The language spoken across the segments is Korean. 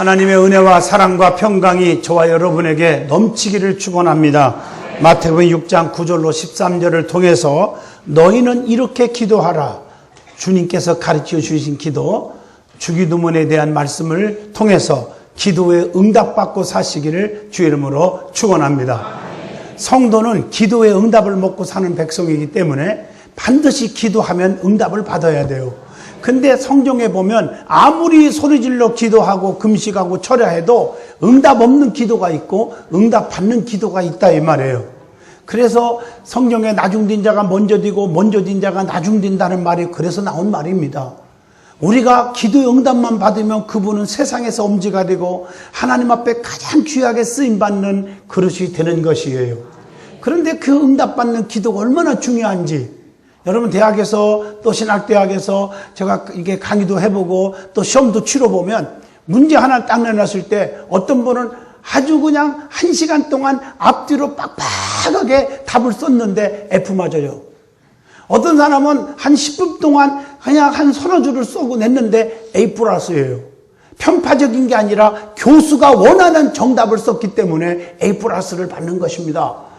하나님의 은혜와 사랑과 평강이 저와 여러분에게 넘치기를 축원합니다. 마태복음 6장 9절로 13절을 통해서 너희는 이렇게 기도하라. 주님께서 가르쳐 주신 기도, 주기도문에 대한 말씀을 통해서 기도에 응답받고 사시기를 주의 이름으로 축원합니다. 성도는 기도의 응답을 먹고 사는 백성이기 때문에 반드시 기도하면 응답을 받아야 돼요. 근데 성경에 보면 아무리 소리질러 기도하고 금식하고 철야해도 응답 없는 기도가 있고 응답 받는 기도가 있다 이 말이에요. 그래서 성경에 나중된 자가 먼저 되고 먼저 된 자가 나중된다는 말이 그래서 나온 말입니다. 우리가 기도의 응답만 받으면 그분은 세상에서 엄지가 되고 하나님 앞에 가장 귀하게 쓰임받는 그릇이 되는 것이에요. 그런데 그 응답받는 기도가 얼마나 중요한지, 여러분 대학에서 또 신학대학에서 제가 이게 강의도 해보고 또 시험도 치러보면 문제 하나 딱 내놨을 때 어떤 분은 아주 그냥 1시간 동안 앞뒤로 빡빡하게 답을 썼는데 F 맞아요. 어떤 사람은 한 10분 동안 그냥 한 서너 줄을 쓰고 냈는데 A 플러스예요. 편파적인 게 아니라 교수가 원하는 정답을 썼기 때문에 A 플러스를 받는 것입니다.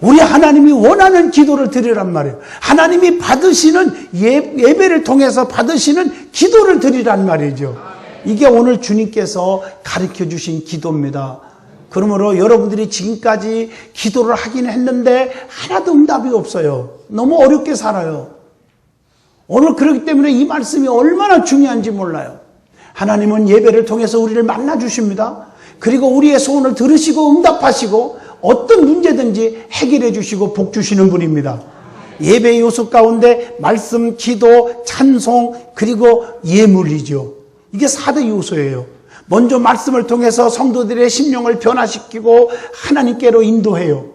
우리 하나님이 원하는 기도를 드리란 말이에요. 하나님이 받으시는 예배를 통해서 받으시는 기도를 드리란 말이죠. 이게 오늘 주님께서 가르쳐 주신 기도입니다. 그러므로 여러분들이 지금까지 기도를 하긴 했는데 하나도 응답이 없어요. 너무 어렵게 살아요. 오늘 그렇기 때문에 이 말씀이 얼마나 중요한지 몰라요. 하나님은 예배를 통해서 우리를 만나 주십니다. 그리고 우리의 소원을 들으시고 응답하시고 어떤 문제든지 해결해 주시고 복 주시는 분입니다. 예배의 요소 가운데 말씀, 기도, 찬송, 그리고 예물이죠. 이게 4대 요소예요. 먼저 말씀을 통해서 성도들의 심령을 변화시키고 하나님께로 인도해요.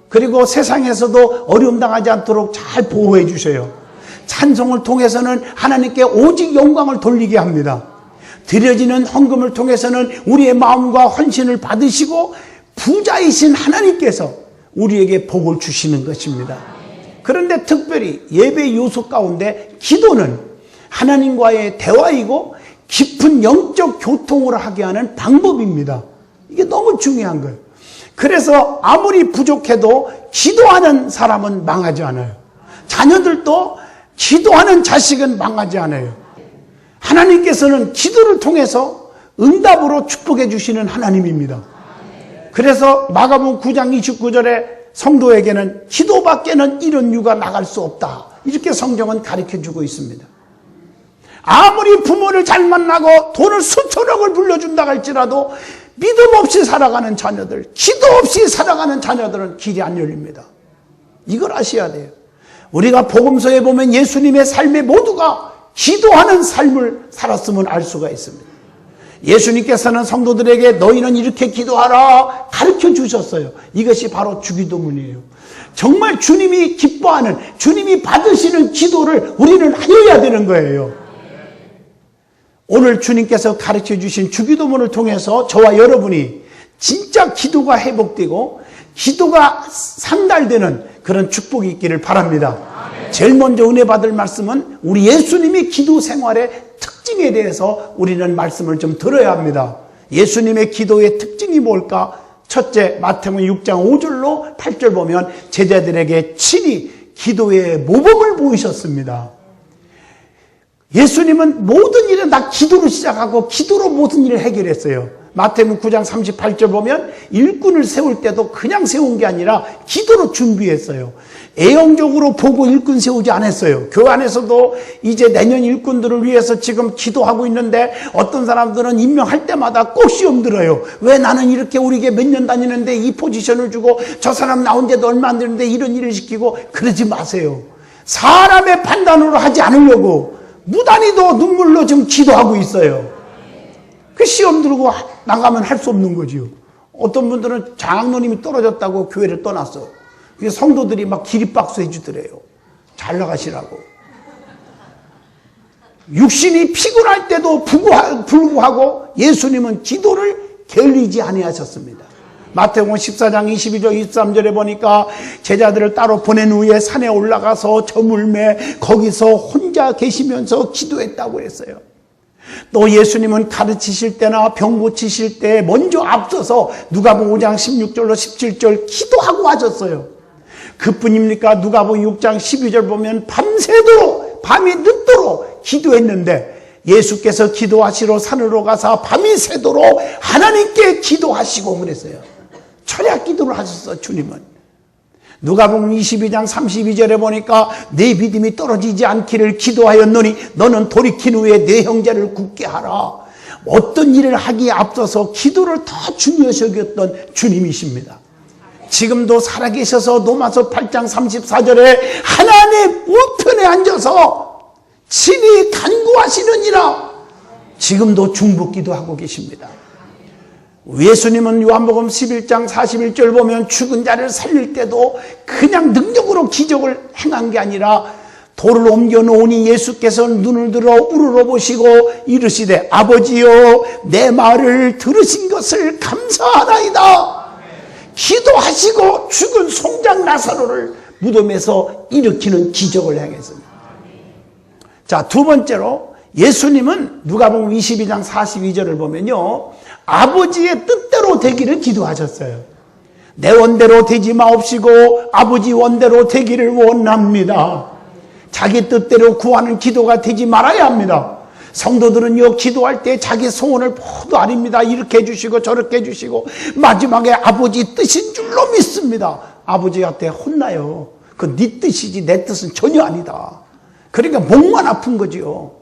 그리고 세상에서도 어려움 당하지 않도록 잘 보호해 주셔요. 찬송을 통해서는 하나님께 오직 영광을 돌리게 합니다. 드려지는 헌금을 통해서는 우리의 마음과 헌신을 받으시고 부자이신 하나님께서 우리에게 복을 주시는 것입니다. 그런데 특별히 예배의 요소 가운데 기도는 하나님과의 대화이고 깊은 영적 교통을 하게 하는 방법입니다. 이게 너무 중요한 거예요. 그래서 아무리 부족해도 기도하는 사람은 망하지 않아요. 자녀들도 기도하는 자식은 망하지 않아요. 하나님께서는 기도를 통해서 응답으로 축복해 주시는 하나님입니다. 그래서 마가복음 9장 29절에 성도에게는 기도밖에는 이런 유가 나갈 수 없다, 이렇게 성경은 가르쳐주고 있습니다. 아무리 부모를 잘 만나고 돈을 수천억을 불려준다 할지라도 믿음 없이 살아가는 자녀들, 기도 없이 살아가는 자녀들은 길이 안 열립니다. 이걸 아셔야 돼요. 우리가 복음서에 보면 예수님의 삶에 모두가 기도하는 삶을 살았음을 알 수가 있습니다. 예수님께서는 성도들에게 너희는 이렇게 기도하라 가르쳐 주셨어요. 이것이 바로 주기도문이에요. 정말 주님이 기뻐하는, 주님이 받으시는 기도를 우리는 하여야 되는 거예요. 오늘 주님께서 가르쳐 주신 주기도문을 통해서 저와 여러분이 진짜 기도가 회복되고 기도가 상달되는 그런 축복이 있기를 바랍니다. 제일 먼저 은혜 받을 말씀은 우리 예수님이 기도 생활의 특징에 대해서 우리는 말씀을 좀 들어야 합니다. 예수님의 기도의 특징이 뭘까? 첫째, 마태복음 6장 5절로 8절 보면 제자들에게 친히 기도의 모범을 보이셨습니다. 예수님은 모든 일은 다 기도로 시작하고 기도로 모든 일을 해결했어요. 마태복음 9장 38절 보면 일꾼을 세울 때도 그냥 세운 게 아니라 기도로 준비했어요. 애용적으로 보고 일꾼 세우지 않았어요. 교회 안에서도 이제 내년 일꾼들을 위해서 지금 기도하고 있는데 어떤 사람들은 임명할 때마다 꼭 시험 들어요. 왜 나는 이렇게 우리에게 몇 년 다니는데 이 포지션을 주고 저 사람 나온 데도 얼마 안 되는데 이런 일을 시키고, 그러지 마세요. 사람의 판단으로 하지 않으려고 무단히도 눈물로 지금 기도하고 있어요. 그 시험 들고 나가면 할 수 없는 거지요. 어떤 분들은 장로님이 떨어졌다고 교회를 떠났어. 그래서 성도들이 막 기립박수 해주더래요. 잘 나가시라고. 육신이 피곤할 때도 불구하고 예수님은 기도를 게을리지 아니하셨습니다. 마태복음 14장 22절 23절에 보니까 제자들을 따로 보낸 후에 산에 올라가서 저물매 거기서 혼자 계시면서 기도했다고 했어요. 또 예수님은 가르치실 때나 병 고치실 때 먼저 앞서서 누가복음 5장 16절로 17절 기도하고 하셨어요. 그뿐입니까? 누가복음 6장 12절 보면 밤새도록 밤이 늦도록 기도했는데 예수께서 기도하시러 산으로 가서 밤이 새도록 하나님께 기도하시고 그랬어요. 철야 기도를 하셨어 주님은. 누가복음 22장 32절에 보니까 내 믿음이 떨어지지 않기를 기도하였노니 너는 돌이킨 후에 내 형제를 굳게 하라. 어떤 일을 하기에 앞서서 기도를 더 중요시 여겼던 주님이십니다. 지금도 살아계셔서 로마서 8장 34절에 하나님의 우편에 앉아서 친히 간구하시느니라. 지금도 중보기도 하고 계십니다. 예수님은 요한복음 11장 41절 보면 죽은 자를 살릴 때도 그냥 능력으로 기적을 행한 게 아니라 돌을 옮겨 놓으니 예수께서 눈을 들어 우러러 보시고 이르시되 아버지여 내 말을 들으신 것을 감사하나이다. 기도하시고 죽은 송장 나사로를 무덤에서 일으키는 기적을 행했습니다. 자, 두 번째로 예수님은 누가복음 22장 42절을 보면요, 아버지의 뜻대로 되기를 기도하셨어요. 내 원대로 되지 마옵시고 아버지 원대로 되기를 원합니다. 자기 뜻대로 구하는 기도가 되지 말아야 합니다. 성도들은요, 기도할 때 자기 소원을 모두 아닙니다. 이렇게 해주시고 저렇게 해주시고 마지막에 아버지 뜻인 줄로 믿습니다. 아버지한테 혼나요. 그 네 뜻이지 내 뜻은 전혀 아니다. 그러니까 목만 아픈 거지요.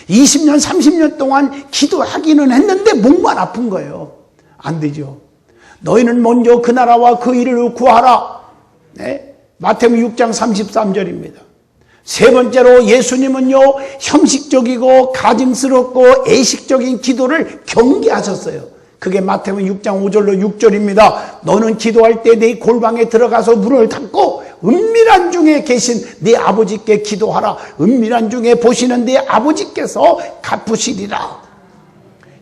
20년 30년 동안 기도하기는 했는데 목만 아픈 거예요. 안 되죠. 너희는 먼저 그 나라와 그 일을 구하라. 네? 마태복음 6장 33절입니다. 세 번째로 예수님은요, 형식적이고 가증스럽고 애식적인 기도를 경계하셨어요. 그게 마태복음 6장 5절로 6절입니다. 너는 기도할 때 네 골방에 들어가서 문을 닫고 은밀한 중에 계신 네 아버지께 기도하라. 은밀한 중에 보시는 네 아버지께서 갚으시리라.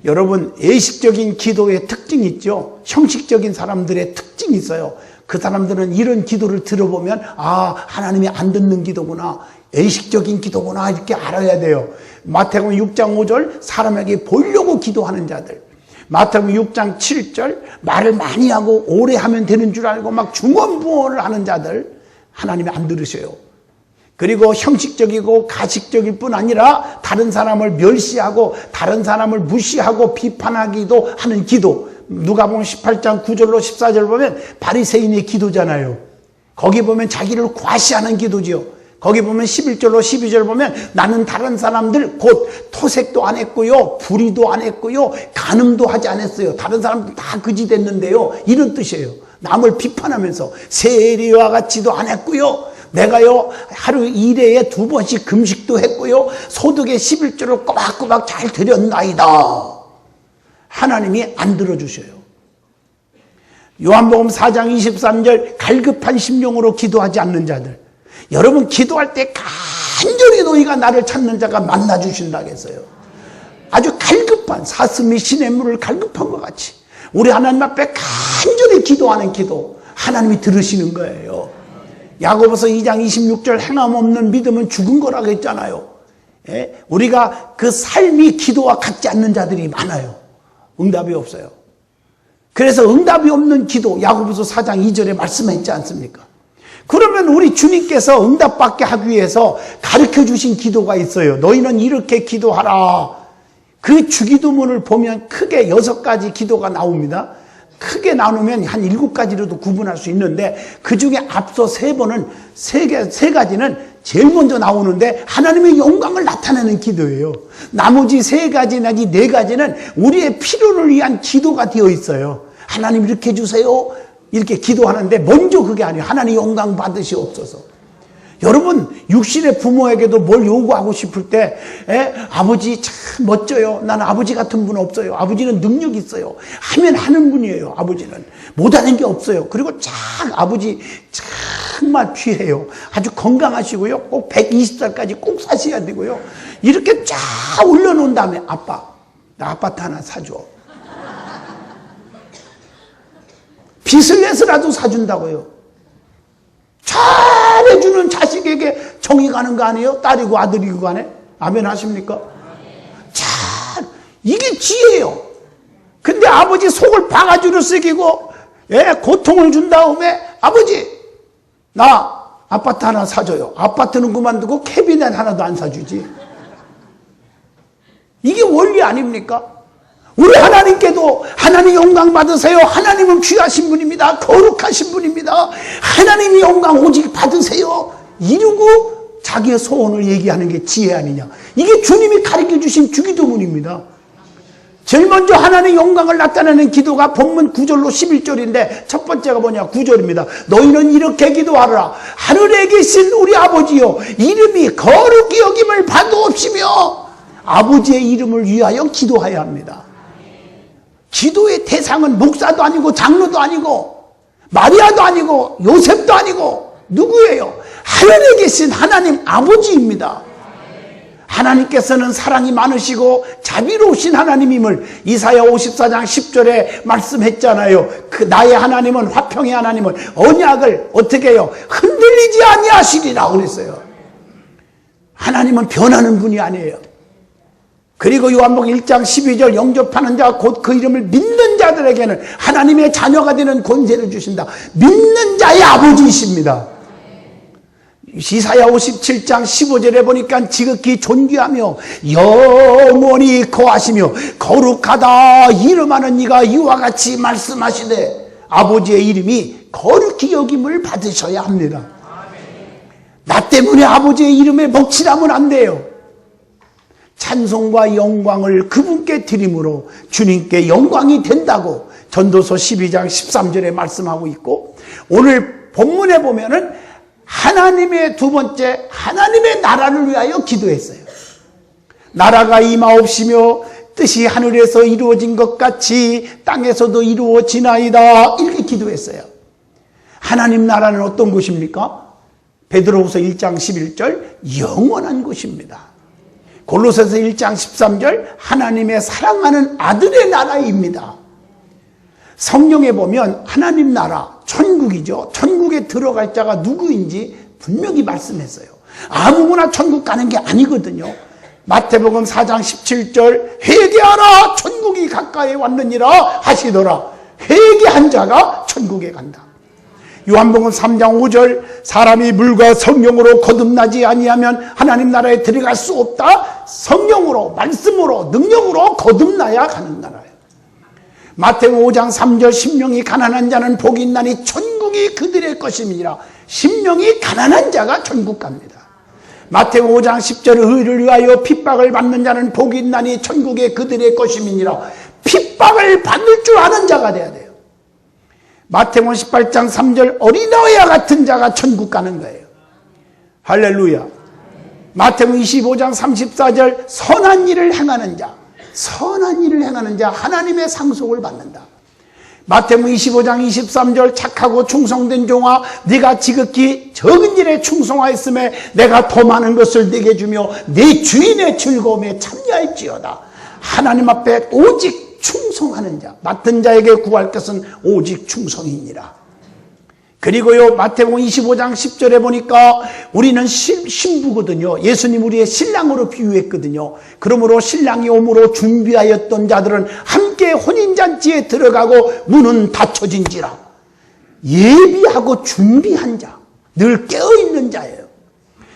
여러분, 애식적인 기도의 특징이 있죠. 형식적인 사람들의 특징이 있어요. 그 사람들은 이런 기도를 들어보면 아, 하나님이 안 듣는 기도구나, 애식적인 기도구나, 이렇게 알아야 돼요. 마태복음 6장 5절 사람에게 보이려고 기도하는 자들, 마태복음 6장 7절 말을 많이 하고 오래 하면 되는 줄 알고 막 중언부언을 하는 자들, 하나님이 안 들으셔요. 그리고 형식적이고 가식적일 뿐 아니라 다른 사람을 멸시하고 다른 사람을 무시하고 비판하기도 하는 기도, 누가복음 18장 9절로 14절 보면 바리새인의 기도잖아요. 거기 보면 자기를 과시하는 기도지요. 거기 보면 11절로 12절 보면 나는 다른 사람들 곧 토색도 안 했고요, 불의도 안 했고요, 간음도 하지 않았어요. 다른 사람들 다 그지 됐는데요, 이런 뜻이에요. 남을 비판하면서 세리와 같이도 안 했고요, 내가요 하루 1회에 2번씩 금식도 했고요, 소득의 11조를 꼬박꼬박 잘 드렸나이다. 하나님이 안 들어주셔요. 요한복음 4장 23절 갈급한 심령으로 기도하지 않는 자들, 여러분 기도할 때 간절히 너희가 나를 찾는 자가 만나주신다고 했어요. 아주 갈급한, 사슴이 시냇물을 갈급한 것 같이 우리 하나님 앞에 간절히 기도하는 기도, 하나님이 들으시는 거예요. 야고보서 2장 26절 행함 없는 믿음은 죽은 거라고 했잖아요. 예? 우리가 그 삶이 기도와 같지 않는 자들이 많아요. 응답이 없어요. 그래서 응답이 없는 기도, 야고보서 4장 2절에 말씀했지 않습니까? 그러면 우리 주님께서 응답받게 하기 위해서 가르쳐 주신 기도가 있어요. 너희는 이렇게 기도하라. 그 주기도문을 보면 크게 6가지 기도가 나옵니다. 크게 나누면 한 7가지로도 구분할 수 있는데 그 중에 앞서 3번은 세 가지는 제일 먼저 나오는데 하나님의 영광을 나타내는 기도예요. 나머지 3가지 내지 4가지는 우리의 필요를 위한 기도가 되어 있어요. 하나님 이렇게 해주세요, 이렇게 기도하는데 먼저 그게 아니에요. 하나님 영광 받으시옵소서. 여러분, 육신의 부모에게도 뭘 요구하고 싶을 때 아버지 참 멋져요, 나는 아버지 같은 분 없어요, 아버지는 능력 있어요 하면 하는 분이에요. 아버지는 못하는 게 없어요. 그리고 아버지 정말 귀해요, 아주 건강하시고요, 꼭 120살까지 꼭 사셔야 되고요, 이렇게 쫙 올려놓은 다음에 아빠, 나 아파트 하나 사줘, 빚을 내서라도 사준다고요. 잘해주는 자식에게 정이 가는 거 아니에요? 딸이고 아들이고 간에. 아멘 하십니까? 이게 지혜예요. 근데 아버지 속을 바가지로 새기고 고통을 준 다음에 아버지 나 아파트 하나 사줘요. 아파트는 그만두고 캐비넷 하나도 안 사주지. 이게 원리 아닙니까? 우리 하나님께도 하나님 영광 받으세요. 하나님은 귀하신 분입니다. 거룩하신 분입니다. 하나님이 영광 오직 받으세요. 이러고 자기의 소원을 얘기하는 게 지혜 아니냐. 이게 주님이 가르쳐 주신 주기도문입니다. 제일 먼저 하나님의 영광을 나타내는 기도가 본문 9절로 11절인데 첫 번째가 뭐냐? 9절입니다. 너희는 이렇게 기도하라. 하늘에 계신 우리 아버지여 이름이 거룩히 여김을 받으옵시며 아버지의 이름을 위하여 기도해야 합니다. 기도의 대상은 목사도 아니고 장로도 아니고 마리아도 아니고 요셉도 아니고 누구예요? 하늘에 계신 하나님 아버지입니다. 하나님께서는 사랑이 많으시고 자비로우신 하나님임을 이사야 54장 10절에 말씀했잖아요. 그 나의 하나님은 화평의 하나님은 언약을 어떻게 해요? 흔들리지 아니하시리라 그랬어요. 하나님은 변하는 분이 아니에요. 그리고 요한복음 1장 12절 영접하는 자 곧 그 이름을 믿는 자들에게는 하나님의 자녀가 되는 권세를 주신다. 믿는 자의 아버지이십니다. 이사야 57장 15절에 보니까 지극히 존귀하며 영원히 거하시며 거룩하다 이름하는 이가 이와 같이 말씀하시되 아버지의 이름이 거룩히 여김을 받으셔야 합니다. 나 때문에 아버지의 이름에 먹칠하면 안 돼요. 찬송과 영광을 그분께 드림으로 주님께 영광이 된다고 전도서 12장 13절에 말씀하고 있고, 오늘 본문에 보면은 하나님의 두 번째 하나님의 나라를 위하여 기도했어요. 나라가 임하옵시며 뜻이 하늘에서 이루어진 것 같이 땅에서도 이루어지나이다 이렇게 기도했어요. 하나님 나라는 어떤 곳입니까? 베드로후서 1장 11절 영원한 곳입니다. 골로새서 1장 13절 하나님의 사랑하는 아들의 나라입니다. 성경에 보면 하나님 나라 천국이죠. 천국에 들어갈 자가 누구인지 분명히 말씀했어요. 아무거나 천국 가는 게 아니거든요. 마태복음 4장 17절 회개하라 천국이 가까이 왔느니라 하시더라. 회개한 자가 천국에 간다. 요한복음 3장 5절 사람이 물과 성령으로 거듭나지 아니하면 하나님 나라에 들어갈 수 없다. 성령으로 말씀으로 능력으로 거듭나야 가는 나라예요. 마태복음 5장 3절 심령이 가난한 자는 복이 있나니 천국이 그들의 것임이니라. 심령이 가난한 자가 천국 갑니다. 마태복음 5장 10절 의를 위하여 핍박을 받는 자는 복이 있나니 천국이 그들의 것임이니라. 핍박을 받을 줄 아는 자가 돼야 돼요. 마태복음 18장 3절 어린아이와 같은 자가 천국 가는 거예요. 할렐루야. 마태복음 25장 34절 선한 일을 행하는 자, 선한 일을 행하는 자 하나님의 상속을 받는다. 마태복음 25장 23절 착하고 충성된 종아 네가 지극히 적은 일에 충성하였음에 내가 더 많은 것을 네게 주며 네 주인의 즐거움에 참여할지어다. 하나님 앞에 오직 충성하는 자, 맡은 자에게 구할 것은 오직 충성이니라. 그리고요 마태복음 25장 10절에 보니까 우리는 신부거든요. 예수님 우리의 신랑으로 비유했거든요. 그러므로 신랑이 오므로 준비하였던 자들은 함께 혼인잔치에 들어가고 문은 닫혀진지라. 예비하고 준비한 자, 늘 깨어있는 자예요.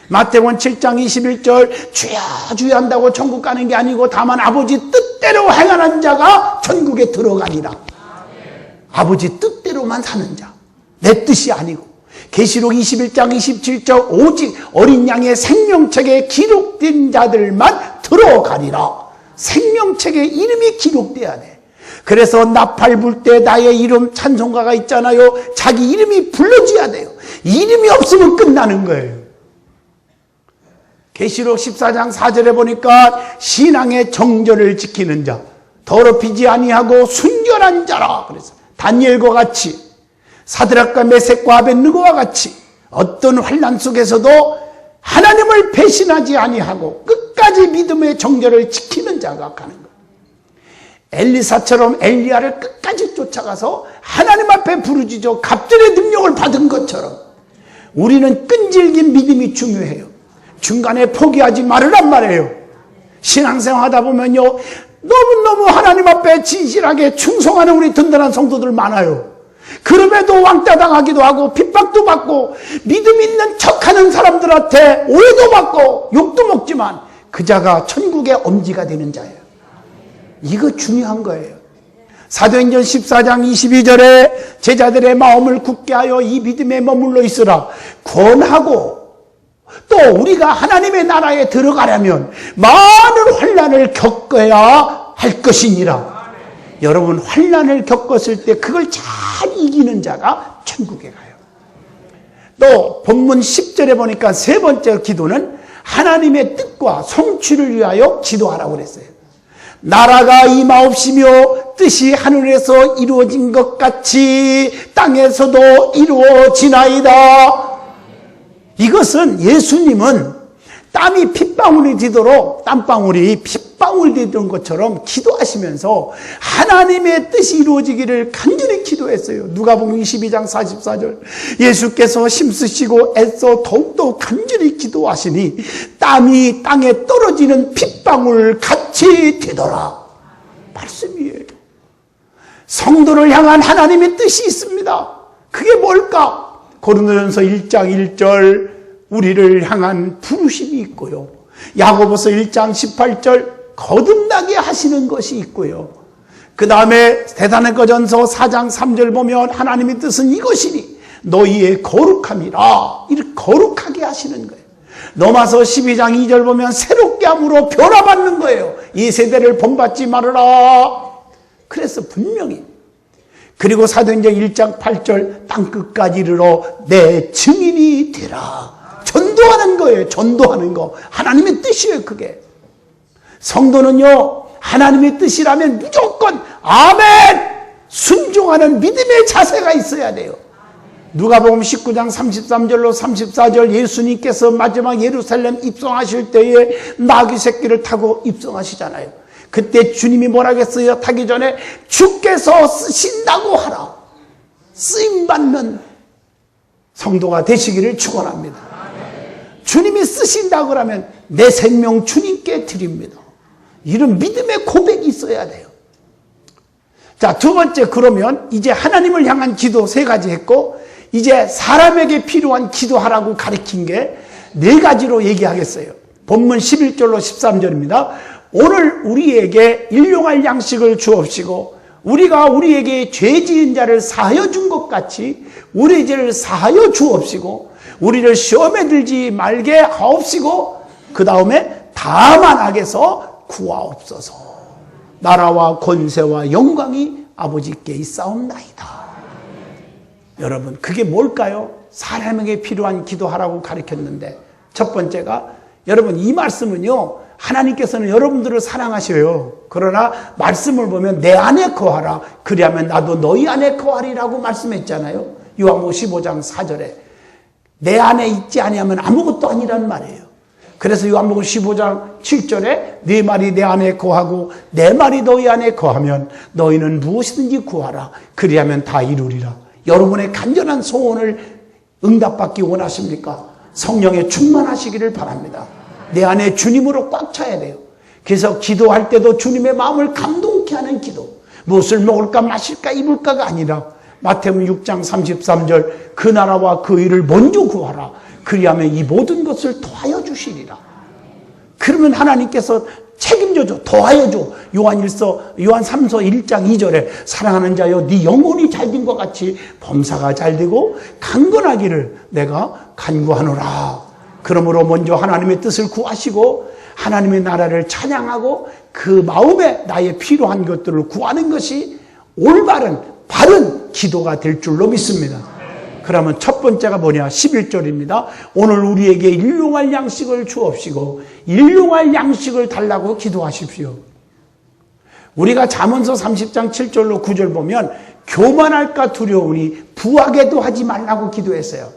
마태복음 7장 21절 주야 주야 한다고 천국 가는 게 아니고 다만 아버지 뜻대로 행하는 자가 천국에 들어가니라. 아버지 뜻대로만 사는 자, 내 뜻이 아니고. 계시록 21장 27절 오직 어린 양의 생명책에 기록된 자들만 들어가리라. 생명책에 이름이 기록돼야 돼. 그래서 나팔 불 때 나의 이름 찬송가가 있잖아요. 자기 이름이 불러져야 돼요. 이름이 없으면 끝나는 거예요. 계시록 14장 4절에 보니까 신앙의 정절을 지키는 자, 더럽히지 아니하고 순결한 자라. 그래서 다니엘과 같이, 사드락과 메섹과 아벳느고와 같이 어떤 환난 속에서도 하나님을 배신하지 아니하고 끝까지 믿음의 정절을 지키는 자가 가는 거예요. 엘리사처럼 엘리야를 끝까지 쫓아가서 하나님 앞에 부르짖어 갑절의 능력을 받은 것처럼 우리는 끈질긴 믿음이 중요해요. 중간에 포기하지 말으란 말이에요. 신앙생활 하다 보면요 너무너무 하나님 앞에 진실하게 충성하는 우리 든든한 성도들 많아요. 그럼에도 왕따 당하기도 하고 핍박도 받고 믿음 있는 척하는 사람들한테 오해도 받고 욕도 먹지만 그 자가 천국의 엄지가 되는 자예요. 이거 중요한 거예요. 사도행전 14장 22절에 제자들의 마음을 굳게 하여 이 믿음에 머물러 있으라 권하고, 또 우리가 하나님의 나라에 들어가려면 많은 환난을 겪어야 할 것이니라. 여러분, 환난을 겪었을 때 그걸 잘 이기는 자가 천국에 가요. 또 본문 10절에 보니까 세 번째 기도는 하나님의 뜻과 성취를 위하여 기도하라고 그랬어요. 나라가 임하옵시며 뜻이 하늘에서 이루어진 것 같이 땅에서도 이루어지나이다. 이것은 예수님은 땀이 핏방울이 되도록 땀방울이 핏방울 되던 것처럼 기도하시면서 하나님의 뜻이 이루어지기를 간절히 기도했어요. 누가복음 22장 44절, 예수께서 힘쓰시고 애써 더욱더 간절히 기도하시니 땀이 땅에 떨어지는 핏방울 같이 되더라. 말씀이에요. 성도를 향한 하나님의 뜻이 있습니다. 그게 뭘까? 고린도전서 1장 1절 우리를 향한 부르심이 있고요. 야고보서 1장 18절 거듭나게 하시는 것이 있고요. 그 다음에 데살로니가전서 4장 3절 보면 하나님의 뜻은 이것이니 너희의 거룩함이라, 이렇게 거룩하게 하시는 거예요. 로마서 12장 2절 보면 새롭게 함으로 변화받는 거예요. 이 세대를 본받지 말아라. 그래서 분명히, 그리고 사도행전 1장 8절 땅끝까지 이르러 내 증인이 되라. 전도하는 거예요. 전도하는 거. 하나님의 뜻이에요. 그게. 성도는요, 하나님의 뜻이라면 무조건 아멘! 순종하는 믿음의 자세가 있어야 돼요. 누가복음 19장 33절로 34절, 예수님께서 마지막 예루살렘 입성하실 때에 나귀 새끼를 타고 입성하시잖아요. 그때 주님이 뭐라겠어요? 타기 전에 주께서 쓰신다고 하라. 쓰임받는 성도가 되시기를 축원합니다. 주님이 쓰신다고 하면 내 생명 주님께 드립니다. 이런 믿음의 고백이 있어야 돼요. 자, 두 번째, 그러면 이제 하나님을 향한 기도 세 가지 했고, 이제 사람에게 필요한 기도하라고 가르친 게 네 가지로 얘기하겠어요. 본문 11절로 13절입니다. 오늘 우리에게 일용할 양식을 주옵시고 우리가 우리에게 죄 지은 자를 사하여 준 것 같이 우리 죄를 사하여 주옵시고 우리를 시험에 들지 말게 하옵시고 그 다음에 다만 악에서 구하옵소서. 나라와 권세와 영광이 아버지께 있사옵나이다. 여러분, 그게 뭘까요? 사람에게 필요한 기도하라고 가르쳤는데, 첫 번째가, 여러분, 이 말씀은요, 하나님께서는 여러분들을 사랑하셔요. 그러나 말씀을 보면 내 안에 거하라. 그리하면 나도 너희 안에 거하리라고 말씀했잖아요. 요한복음 15장 4절에. 내 안에 있지 아니하면 아무것도 아니란 말이에요. 그래서 요한복음 15장 7절에 네 말이 내 안에 거하고 내 말이 너희 안에 거하면 너희는 무엇이든지 구하라. 그리하면 다 이루리라. 여러분의 간절한 소원을 응답받기 원하십니까? 성령에 충만하시기를 바랍니다. 내 안에 주님으로 꽉 차야 돼요. 그래서 기도할 때도 주님의 마음을 감동케 하는 기도. 무엇을 먹을까 마실까 입을까가 아니라 마태복음 6장 33절 그 나라와 그 일을 먼저 구하라. 그리하면 이 모든 것을 더하여 주시리라. 그러면 하나님께서 책임져줘. 더하여 줘. 요한 3서 1장 2절에 사랑하는 자여 네 영혼이 잘된 것 같이 범사가 잘되고 강건하기를 내가 간구하노라. 그러므로 먼저 하나님의 뜻을 구하시고 하나님의 나라를 찬양하고 그 마음에 나의 필요한 것들을 구하는 것이 올바른 바른 기도가 될 줄로 믿습니다. 그러면 첫 번째가 뭐냐? 11절입니다. 오늘 우리에게 일용할 양식을 주옵시고 일용할 양식을 달라고 기도하십시오. 우리가 잠언서 30장 7절로 9절 보면 교만할까 두려우니 부하게도 하지 말라고 기도했어요.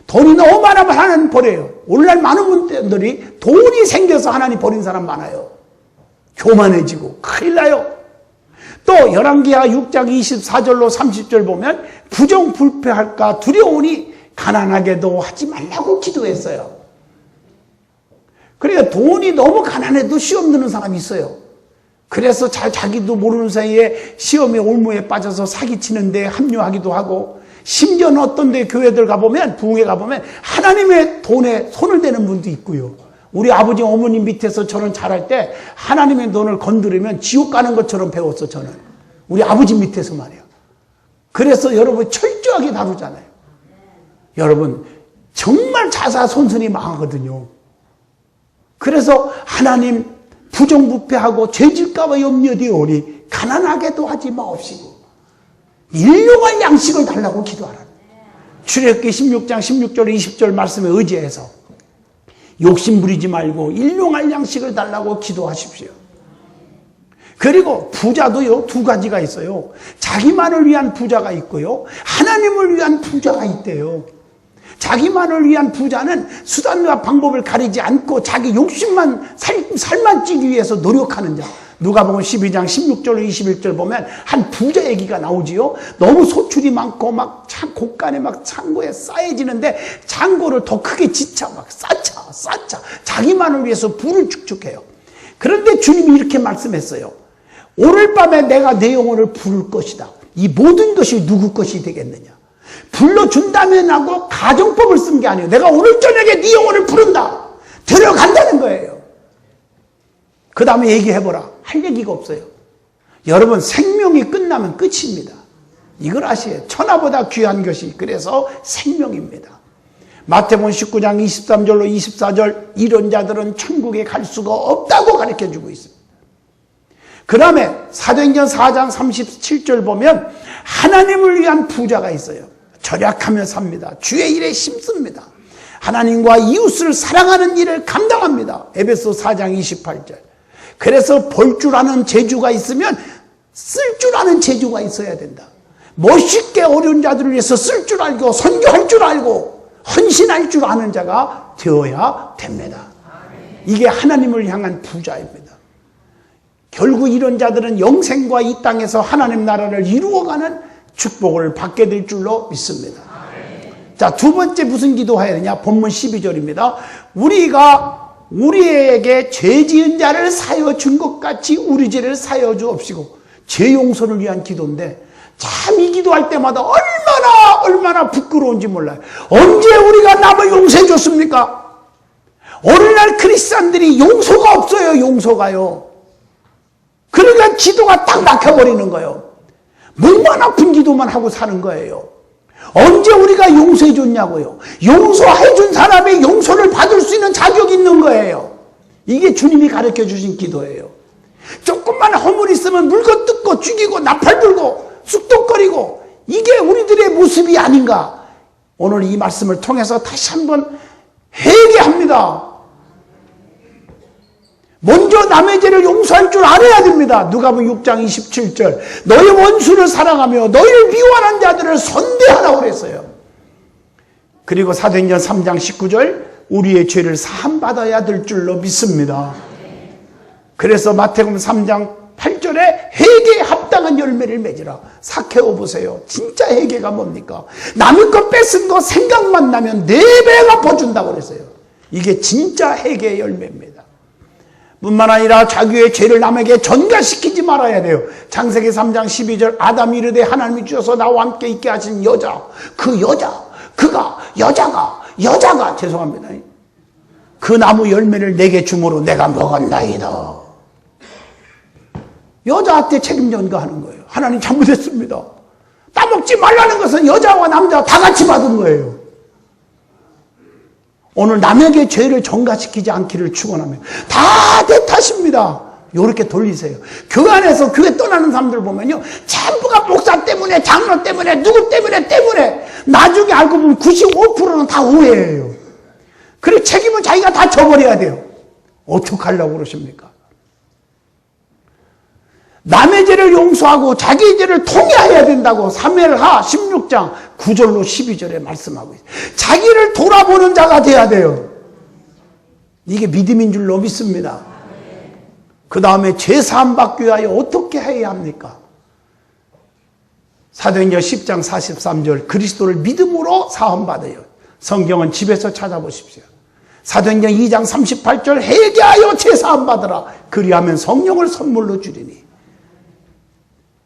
돈이 너무 많으면 하나님 버려요. 오늘날 많은 분들이 돈이 생겨서 하나님 버린 사람 많아요. 교만해지고 큰일 나요. 또 열왕기하 6장 24절로 30절 보면 부정불패할까 두려우니 가난하게도 하지 말라고 기도했어요. 그러니까 돈이 너무 가난해도 시험 드는 사람이 있어요. 그래서 자기도 모르는 사이에 시험에 올무에 빠져서 사기치는데 합류하기도 하고, 심지어는 어떤 데 교회들 가보면, 부흥회 가보면 하나님의 돈에 손을 대는 분도 있고요. 우리 아버지 어머님 밑에서 저는 자랄 때 하나님의 돈을 건드리면 지옥 가는 것처럼 배웠어, 저는. 우리 아버지 밑에서 말이에요. 그래서 여러분 철저하게 다루잖아요. 여러분 정말 자사손손이 망하거든요. 그래서 하나님 부정부패하고 죄질까봐 염려되오니 가난하게도 하지 마옵시고 일용할 양식을 달라고 기도하라. 출애굽기 16장 16절 20절 말씀에 의지해서 욕심 부리지 말고 일용할 양식을 달라고 기도하십시오. 그리고 부자도요, 두 가지가 있어요. 자기만을 위한 부자가 있고요, 하나님을 위한 부자가 있대요. 자기만을 위한 부자는 수단과 방법을 가리지 않고 자기 욕심만 살만 찌기 위해서 노력하는 자. 누가복음 12장 16절로 21절 보면 한 부자 얘기가 나오지요. 너무 소출이 많고 막 곳간에 막 창고에 쌓여지는데 창고를 더 크게 짓자, 막 쌓자 자기만을 위해서 부를 축적해요. 그런데 주님이 이렇게 말씀했어요. 오늘 밤에 내가 내 영혼을 부를 것이다. 이 모든 것이 누구 것이 되겠느냐? 불러준다면 하고 가정법을 쓴 게 아니에요. 내가 오늘 저녁에 네 영혼을 부른다. 데려간다는 거예요. 그 다음에 얘기해보라. 할 얘기가 없어요. 여러분 생명이 끝나면 끝입니다. 이걸 아셔야 천하보다 귀한 것이 그래서 생명입니다. 마태복음 19장 23절로 24절 이런 자들은 천국에 갈 수가 없다고 가르쳐주고 있습니다. 그 다음에 사도행전 4장 37절 보면 하나님을 위한 부자가 있어요. 절약하며 삽니다. 주의 일에 힘씁니다. 하나님과 이웃을 사랑하는 일을 감당합니다. 에베소 4장 28절. 그래서 벌 줄 아는 재주가 있으면 쓸 줄 아는 재주가 있어야 된다. 멋있게 어려운 자들을 위해서 쓸 줄 알고 선교할 줄 알고 헌신할 줄 아는 자가 되어야 됩니다. 이게 하나님을 향한 부자입니다. 결국 이런 자들은 영생과 이 땅에서 하나님 나라를 이루어가는 축복을 받게 될 줄로 믿습니다. 자, 두 번째 무슨 기도해야 되냐? 본문 12절입니다. 우리에게 죄 지은 자를 사여 준 것 같이 우리 죄를 사여 주옵시고. 죄 용서를 위한 기도인데 참 이 기도할 때마다 얼마나 부끄러운지 몰라요. 언제 우리가 남을 용서해 줬습니까? 오늘날 크리스찬들이 용서가 없어요. 용서가요. 그러니까 기도가 딱 막혀버리는 거예요. 목만 아픈 기도만 하고 사는 거예요. 언제 우리가 용서해 줬냐고요. 용서해 준 사람의 용서를 받을 수 있는 자격이 있는 거예요. 이게 주님이 가르쳐 주신 기도예요. 조금만 허물 있으면 물고 뜯고 죽이고 나팔 불고 쑥덕거리고 이게 우리들의 모습이 아닌가. 오늘 이 말씀을 통해서 다시 한번 회개합니다. 먼저 남의 죄를 용서할 줄 알아야 됩니다. 누가복음 6장 27절 너희 원수를 사랑하며 너희를 미워하는 자들을 선대하라고 그랬어요. 그리고 사도행전 3장 19절 우리의 죄를 사함받아야 될 줄로 믿습니다. 그래서 마태복음 3장 8절에 회개에 합당한 열매를 맺으라. 삭개오 보세요. 진짜 회개가 뭡니까? 남의 것 뺏은 거 생각만 나면 4배 갚아준다고 그랬어요. 이게 진짜 회개의 열매입니다. 뿐만 아니라 자기의 죄를 남에게 전가시키지 말아야 돼요. 창세기 3장 12절 아담이 이르되 하나님이 주셔서 나와 함께 있게 하신 여자, 여자가 죄송합니다. 그 나무 열매를 내게 주므로 내가 먹었나이다. 여자한테 책임 전가하는 거예요. 하나님 잘못했습니다. 따먹지 말라는 것은 여자와 남자 다 같이 받은 거예요. 오늘 남에게 죄를 전가시키지 않기를 축원하며 다 내 탓입니다. 이렇게 돌리세요. 교회 안에서 교회 떠나는 사람들 보면요, 전부가 목사 때문에, 장로 때문에, 누구 때문에 나중에 알고 보면 95%는 다 오해예요. 그래 책임은 자기가 다 져버려야 돼요. 어떡하려고 그러십니까? 남의 죄를 용서하고 자기의 죄를 통회해야 된다고 사무엘하 16장 9절로 12절에 말씀하고 있어요. 자기를 돌아보는 자가 돼야 돼요. 이게 믿음인 줄로 믿습니다. 그 다음에 죄 사함 받기 위하여 어떻게 해야 합니까? 사도행전 10장 43절 그리스도를 믿음으로 사함 받아요. 성경은 집에서 찾아보십시오. 사도행전 2장 38절 회개하여 제사함 받으라. 그리하면 성령을 선물로 주리니.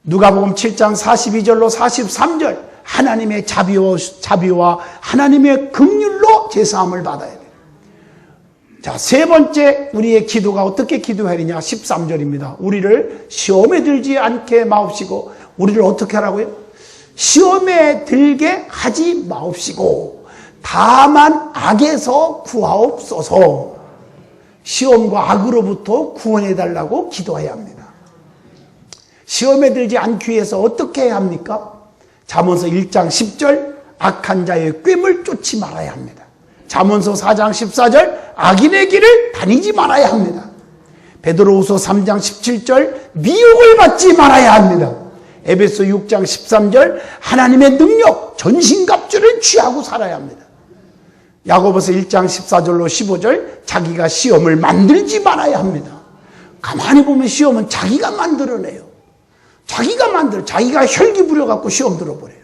누가복음 7장 42절로 43절 하나님의 자비와 하나님의 긍휼로 제사함을 받아야 돼요. 자, 세 번째 우리의 기도가 어떻게 기도해야 되냐? 13절입니다. 우리를 시험에 들지 않게 마옵시고, 우리를 어떻게 하라고요? 시험에 들게 하지 마옵시고 다만 악에서 구하옵소서. 시험과 악으로부터 구원해달라고 기도해야 합니다. 시험에 들지 않기 위해서 어떻게 해야 합니까? 잠언서 1장 10절 악한 자의 꾀을 쫓지 말아야 합니다. 잠언서 4장 14절 악인의 길을 다니지 말아야 합니다. 베드로후서 3장 17절 미혹을 받지 말아야 합니다. 에베소 6장 13절 하나님의 능력 전신갑주를 취하고 살아야 합니다. 야고보서 1장 14절로 15절 자기가 시험을 만들지 말아야 합니다. 가만히 보면 시험은 자기가 만들어내요. 자기가 혈기 부려갖고 시험 들어버려요.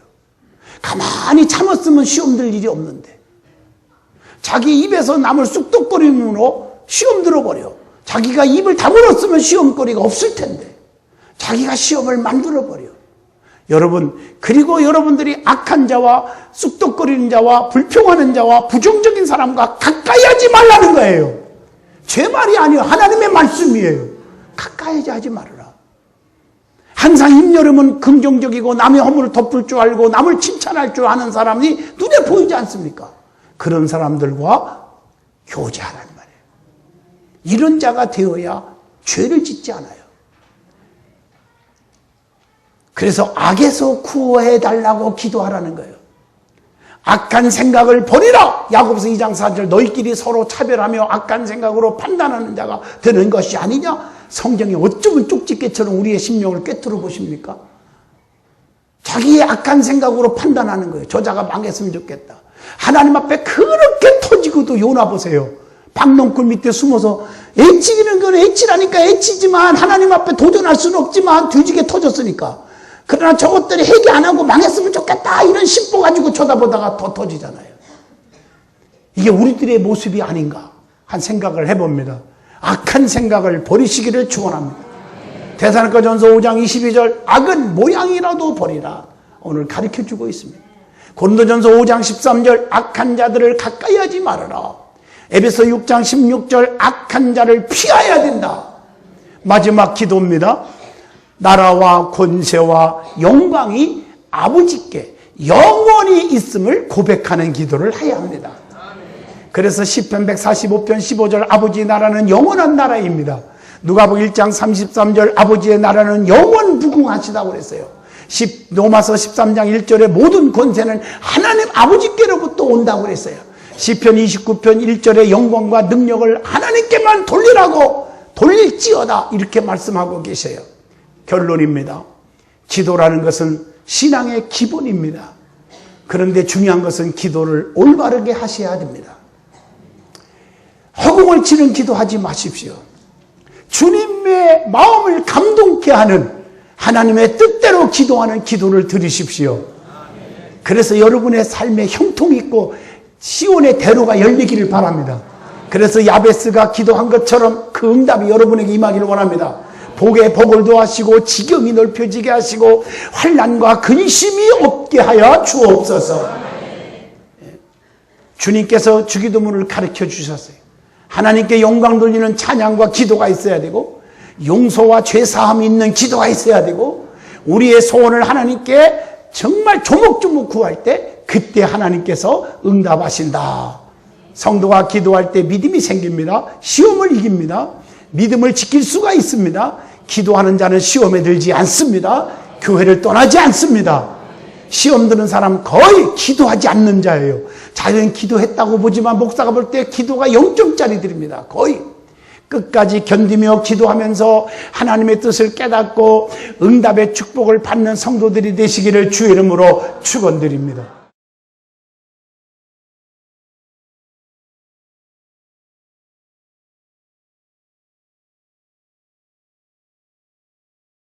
가만히 참았으면 시험 들 일이 없는데 자기 입에서 남을 쑥덕거림으로 시험 들어버려. 자기가 입을 다물었으면 시험거리가 없을 텐데 자기가 시험을 만들어버려. 여러분, 그리고 여러분들이 악한 자와 쑥덕거리는 자와 불평하는 자와 부정적인 사람과 가까이 하지 말라는 거예요. 제 말이 아니에요. 하나님의 말씀이에요. 가까이 하지 말아라. 항상 입여름은 긍정적이고 남의 허물을 덮을 줄 알고 남을 칭찬할 줄 아는 사람이 눈에 보이지 않습니까? 그런 사람들과 교제하라는 말이에요. 이런 자가 되어야 죄를 짓지 않아요. 그래서 악에서 구해달라고 기도하라는 거예요. 악한 생각을 버리라. 야고보서 2장 4절 너희끼리 서로 차별하며 악한 생각으로 판단하는 자가 되는 것이 아니냐. 성경이 어쩌면 쪽집게처럼 우리의 심령을 꿰뚫어 보십니까? 자기의 악한 생각으로 판단하는 거예요. 저자가 망했으면 좋겠다. 하나님 앞에 그렇게 터지고도 요나 보세요. 박넝쿨 밑에 숨어서 애치기는 건 애치라니까 애치지만 하나님 앞에 도전할 수는 없지만 뒤지게 터졌으니까. 그러나 저것들이 회개 안 하고 망했으면 좋겠다 이런 심보 가지고 쳐다보다가 더 터지잖아요. 이게 우리들의 모습이 아닌가 한 생각을 해봅니다. 악한 생각을 버리시기를 축원합니다. 데살로니가전서 5장 22절 악은 모양이라도 버리라 오늘 가르쳐주고 있습니다. 고린도전서 5장 13절 악한 자들을 가까이 하지 말아라. 에베소 6장 16절 악한 자를 피하여야 된다. 마지막 기도입니다. 나라와 권세와 영광이 아버지께 영원히 있음을 고백하는 기도를 해야 합니다. 그래서 시편 145편 15절 아버지 나라는 영원한 나라입니다. 누가복음 1장 33절 아버지의 나라는 영원 무궁하시다고 그랬어요. 로마서 13장 1절에 모든 권세는 하나님 아버지께로부터 온다고 그랬어요. 시편 29편 1절에 영광과 능력을 하나님께만 돌리라고 돌릴지어다 이렇게 말씀하고 계셔요. 결론입니다. 기도라는 것은 신앙의 기본입니다. 그런데 중요한 것은 기도를 올바르게 하셔야 됩니다. 허공을 치는 기도하지 마십시오. 주님의 마음을 감동케 하는 하나님의 뜻대로 기도하는 기도를 드리십시오. 그래서 여러분의 삶에 형통이 있고 시온의 대로가 열리기를 바랍니다. 그래서 야베스가 기도한 것처럼 그 응답이 여러분에게 임하기를 원합니다. 복에 복을 더하시고 지경이 넓혀지게 하시고 환난과 근심이 없게 하여 주옵소서. 주님께서 주기도문을 가르쳐 주셨어요. 하나님께 영광 돌리는 찬양과 기도가 있어야 되고 용서와 죄사함이 있는 기도가 있어야 되고 우리의 소원을 하나님께 정말 조목조목 구할 때 그때 하나님께서 응답하신다. 성도가 기도할 때 믿음이 생깁니다. 시험을 이깁니다. 믿음을 지킬 수가 있습니다. 기도하는 자는 시험에 들지 않습니다. 교회를 떠나지 않습니다. 시험 드는 사람 거의 기도하지 않는 자예요. 자기는 기도했다고 보지만 목사가 볼 때 기도가 0점짜리들입니다. 거의 끝까지 견디며 기도하면서 하나님의 뜻을 깨닫고 응답의 축복을 받는 성도들이 되시기를 주의 이름으로 축원드립니다.